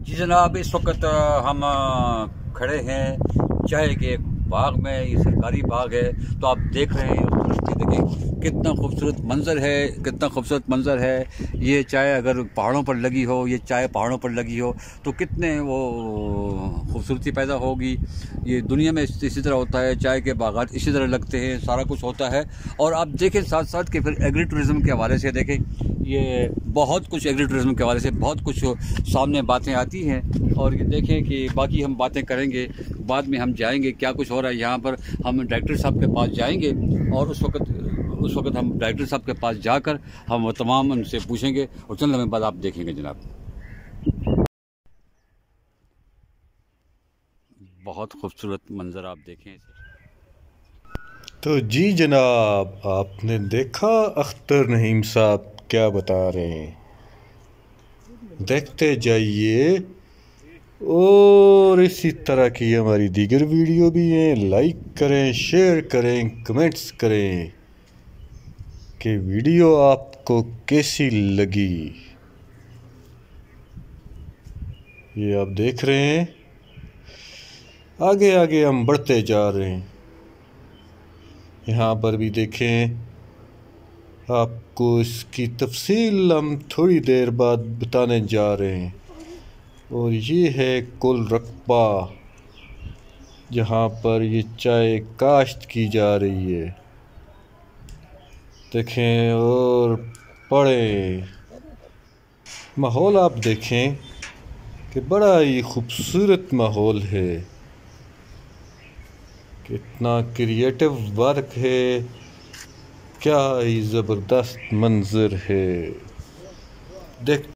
जी जनाब, इस वक्त हम खड़े हैं चाय के एक बाग में। ये सरकारी बाग है, तो आप देख रहे हैं उसकी देखिए कितना खूबसूरत मंजर है, कितना खूबसूरत मंजर है। ये चाय अगर पहाड़ों पर लगी हो, ये चाय पहाड़ों पर लगी हो तो कितने वो खूबसूरती पैदा होगी। ये दुनिया में इसी तरह होता है, चाय के बागात इसी तरह लगते हैं, सारा कुछ होता है। और आप देखें साथ साथ कि फिर एग्री टूरिज़्म के हवाले से देखें, ये बहुत कुछ एग्री टूरिज़्म के हवाले से बहुत कुछ सामने बातें आती हैं। और ये देखें कि बाकी हम बातें करेंगे, बाद में हम जाएंगे क्या कुछ हो रहा है यहाँ पर। हम डायरेक्टर साहब के पास जाएंगे और उस वक्त हम डायरेक्टर साहब के पास जाकर हम वो तमाम उनसे पूछेंगे और चंद लम्हे बाद आप देखेंगे जनाब। बहुत खूबसूरत मंजर आप देखें। तो जी जनाब, आपने देखा अख्तर नईम साहब क्या बता रहे हैं। देखते जाइए और इसी तरह की हमारी दीगर वीडियो भी हैं। लाइक करें, शेयर करें, कमेंट्स करें कि वीडियो आपको कैसी लगी। ये आप देख रहे हैं, आगे आगे हम बढ़ते जा रहे हैं। यहाँ पर भी देखें, आपको इसकी तफसील हम थोड़ी देर बाद बताने जा रहे हैं। और ये है कुल रकबा जहाँ पर ये चाय काश्त की जा रही है। देखें और पढ़ें, माहौल आप देखें कि बड़ा ही खूबसूरत माहौल है। कितना क्रिएटिव वर्क है, क्या ही ज़बरदस्त मंजर है। देख